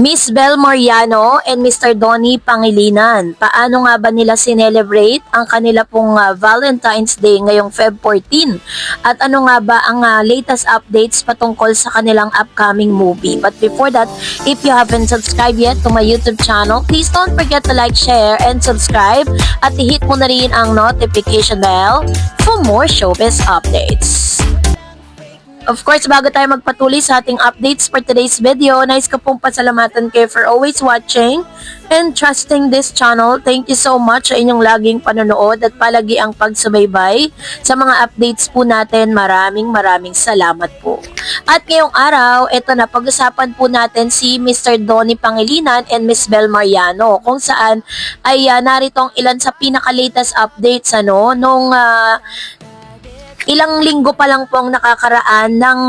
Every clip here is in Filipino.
Miss Bel Mariano and Mr. Donnie Pangilinan. Paano nga ba nila sinelebrate ang kanila pong Valentine's Day ngayong Feb 14? At ano nga ba ang latest updates patungkol sa kanilang upcoming movie? But before that, if you haven't subscribed yet to my YouTube channel, please don't forget to like, share, and subscribe. At i-hit mo na rin ang notification bell for more showbiz updates. Of course, bago tayo magpatuloy sa ating updates for today's video, nais ko pong pasalamatan kayo for always watching and trusting this channel. Thank you so much sa inyong laging panonood at palagi ang pagsubaybay sa mga updates po natin. Maraming salamat po. At ngayong araw, ito na, pag-usapan po natin si Mr. Donnie Pangilinan and Miss Bel Mariano, kung saan ay narito ang ilan sa pinaka-latest updates nung ilang linggo pa lang po ang nakakaraan ng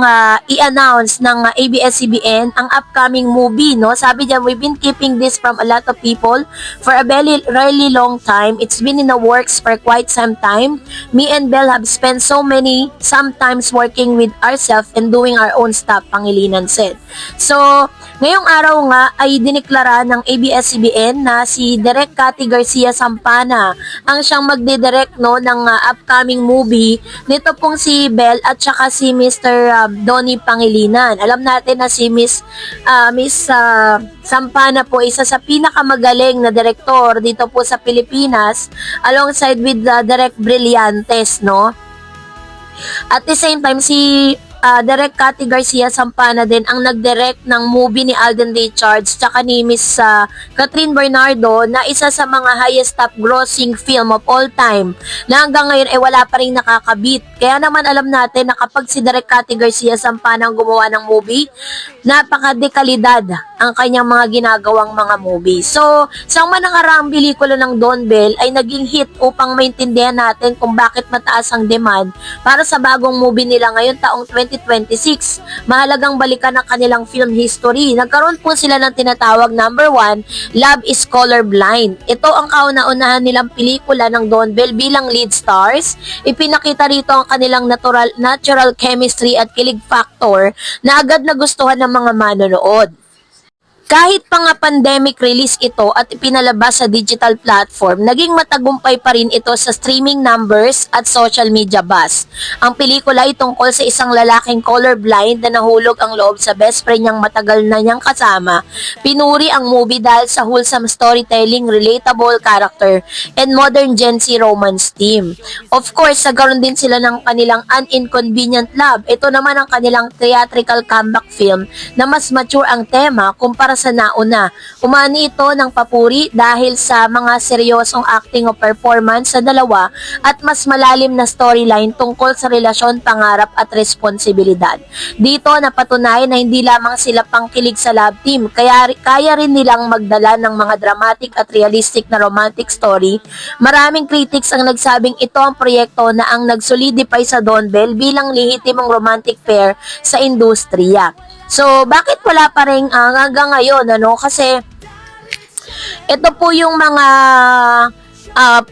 i-announce ng ABS-CBN ang upcoming movie, no? Sabi diyan, we've been keeping this from a lot of people for a really long time. It's been in the works for quite some time. Me and Bel have spent sometimes working with ourselves and doing our own stuff, Pangilinan said. So, ngayong araw nga ay diniklara ng ABS-CBN na si Direk Cathy Garcia Sampana ang siyang magdidirect ng upcoming movie nito pong si Bel at saka si Mr. Donnie Pangilinan. Alam natin na si Miss Sampana po isa sa pinakamagaling na direktor dito po sa Pilipinas alongside with Direk Brillantes, no? At the same time, si Direk Cathy Garcia Sampana din ang nag-direct ng movie ni Alden Richards tsaka ni Miss Catherine Bernardo na isa sa mga highest top grossing film of all time na hanggang ngayon ay wala pa rin nakakabit. Kaya naman alam natin na kapag si Direk Cathy Garcia Sampana ang gumawa ng movie, napaka-dekalidad ang kanyang mga ginagawang mga movie. So, sa manangaraang pelikula ng Don Bell ay naging hit upang maintindihan natin kung bakit mataas ang demand para sa bagong movie nila ngayon taong 2026. Mahalagang balikan ang kanilang film history. Nagkaroon po sila ng tinatawag number 1, Love is Colorblind. Ito ang kauna-unahan nilang pelikula ng Don Bell bilang lead stars. Ipinakita rito ang kanilang natural chemistry at kilig factor na agad nagustuhan ng mga manonood. Kahit pa nga pandemic release ito at ipinalabas sa digital platform, naging matagumpay pa rin ito sa streaming numbers at social media buzz. Ang pelikula ay tungkol sa isang lalaking colorblind na nahulog ang loob sa best friend niyang matagal na niyang kasama. Pinuri ang movie dahil sa wholesome storytelling, relatable character, and modern Gen Z romance theme. Of course, nagkaroon din sila ng kanilang An Inconvenient Love. Ito naman ang kanilang theatrical comeback film na mas mature ang tema kumpara sa nauna. Umani ito ng papuri dahil sa mga seryosong acting o performance sa dalawa at mas malalim na storyline tungkol sa relasyon, pangarap at responsibilidad. Dito napatunayan na hindi lamang sila pangkilig sa love team, kaya rin nilang magdala ng mga dramatic at realistic na romantic story. Maraming critics ang nagsabing ito ang proyekto na ang nagsolidify sa Don Bell bilang lehitimong romantic pair sa industriya. So, bakit wala pa rin hanggang ngayon, Kasi, ito po yung mga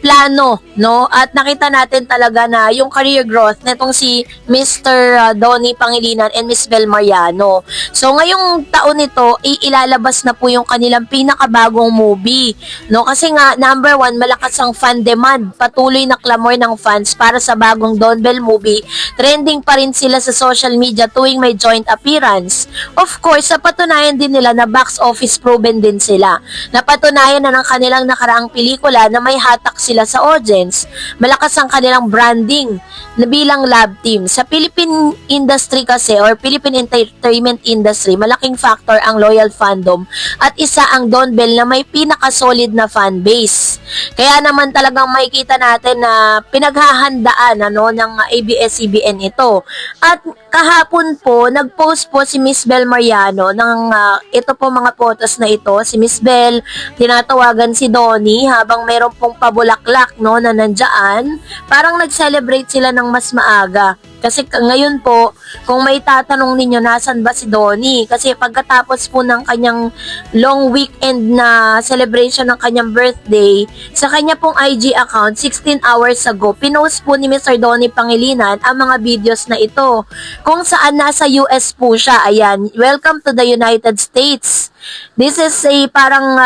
plano, no? At nakita natin talaga na yung career growth netong si Mr. Donnie Pangilinan and Miss Bel Mariano. So, ngayong taon nito, ilalabas na po yung kanilang pinakabagong movie, no? Kasi nga, number 1, malakas ang fan demand. Patuloy na clamor ng fans para sa bagong Don Bell movie. Trending pa rin sila sa social media tuwing may joint appearance. Of course, napatunayan din nila na box office proven din sila. Napatunayan na ng kanilang nakaraang pelikula na may hatak sila sa audience. Malakas ang kanilang branding na bilang love team. Sa Philippine industry kasi or Philippine entertainment industry, malaking factor ang loyal fandom at isa ang Don Bell na may pinaka-solid na fan base. Kaya naman talagang makikita natin na pinaghahandaan ng ABS-CBN ito. At kahapon po, nag-post po si Miss Bel Mariano ng ito po mga photos na ito. Si Miss Bel, tinatawagan si Donnie habang meron pong pabulaklak, no, na nandyan, parang nag-celebrate sila ng mas maaga. Kasi ngayon po, kung may tatanong ninyo, nasan ba si Donnie? Kasi pagkatapos po ng kanyang long weekend na celebration ng kanyang birthday, sa kanya pong IG account, 16 hours ago, pinost po ni Mr. Donnie Pangilinan ang mga videos na ito. Kung saan nasa US po siya. Ayan, welcome to the United States. This is a parang,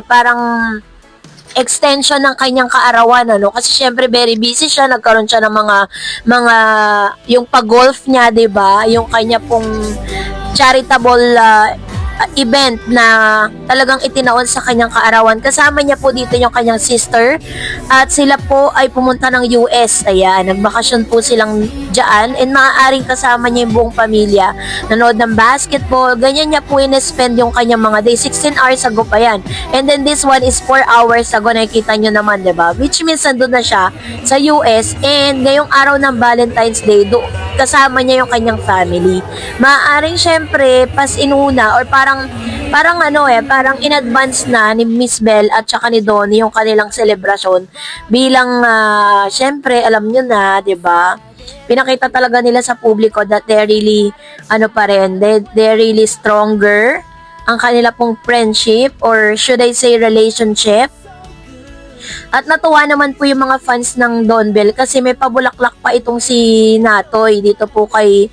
parang extension ng kanyang kaarawan, ano, kasi syempre very busy siya, nagkaroon siya ng mga yung pag-golf niya, 'di ba, yung kanya pong charitable event na talagang itinaon sa kanyang kaarawan. Kasama niya po dito yung kanyang sister at sila po ay pumunta ng US. Ayan, nagbakasyon po silang dyan and maaaring kasama niya yung buong pamilya. Nanood ng basketball, ganyan niya po in-spend yung kanyang mga day. 16 hours ago pa yan. And then this one is 4 hours ago, nakikita nyo naman, diba? Which means nandun na siya sa US and ngayong araw ng Valentine's Day, kasama niya yung kanyang family. Maaaring syempre, pas inuna or parang in advance na ni Miss Bell at saka ni Donnie yung kanilang selebrasyon bilang syempre alam nyo na, 'di ba? Pinakita talaga nila sa publiko that they're really they're really stronger ang kanila pong friendship or should I say relationship. At natuwa naman po yung mga fans ng Don Bell kasi may pabulaklak pa itong si Natoy dito po kay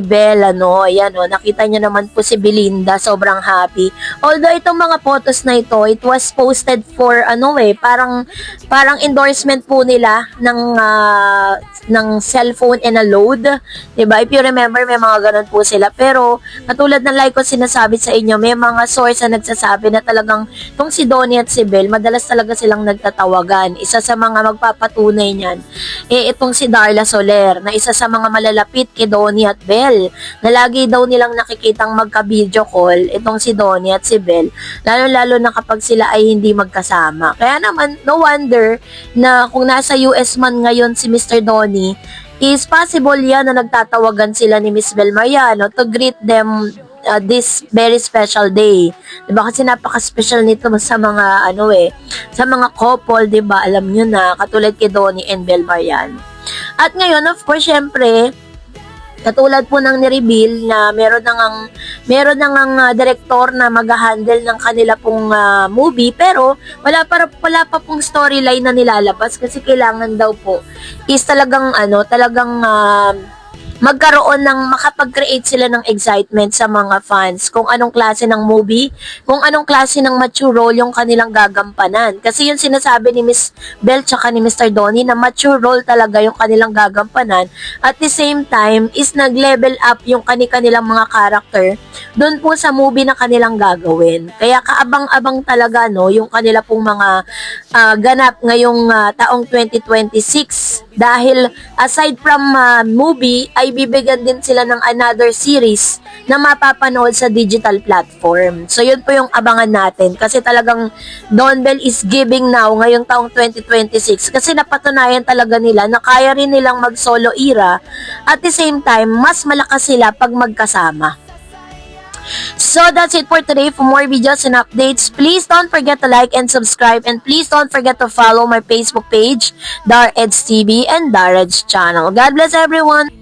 Bell, ano. Ayan, oh, nakita niyo naman po si Belinda, sobrang happy. Although itong mga photos na ito, it was posted for parang endorsement po nila ng cellphone and a load. 'Di ba? If you remember, may mga ganun po sila. Pero katulad ng like ko sinasabi sa inyo, may mga source na nagsasabi na talagang tong si Donnie at si Bell, madalas talaga silang nagtatawagan. Isa sa mga magpapatunay niyan, itong si Darla Soler, na isa sa mga malalapit kay Donnie at Bell, na lagi daw nilang nakikitang magka-video call, itong si Donnie at si Bell, lalo-lalo na kapag sila ay hindi magkasama. Kaya naman, no wonder na kung nasa US man ngayon si Mr. Donnie, is possible yan na nagtatawagan sila ni Miss Bell Mariano to greet them this very special day. 'Di ba? Kasi napaka-special nito sa mga sa mga couple, 'di ba? Alam niyo na, katulad kay Donnie and Bell Mariano. At ngayon, of course, syempre, katulad po ng ni-reveal na meron nang director na mag-handle ng kanila pong movie, pero wala pa pong storyline na nilalabas kasi kailangan daw po is talagang magkaroon ng makapag-create sila ng excitement sa mga fans kung anong klase ng movie, kung anong klase ng mature role yung kanilang gagampanan. Kasi yung sinasabi ni Miss Bell tsaka ni Mr. Donnie na mature role talaga yung kanilang gagampanan. At the same time is nag-level up yung kanilang mga character doon po sa movie na kanilang gagawin. Kaya kaabang-abang talaga yung kanila pong mga ganap ngayong taong 2026. Dahil aside from movie, ay bibigyan din sila ng another series na mapapanood sa digital platform. So yun po yung abangan natin kasi talagang Don Bell is giving now ngayong taong 2026 kasi napatunayan talaga nila na kaya rin nilang mag-solo era at the same time, mas malakas sila pag magkasama. So that's it for today. For more videos and updates, please don't forget to like and subscribe, and please don't forget to follow my Facebook page, Dar Eds TV and Dar Eds channel. God bless everyone!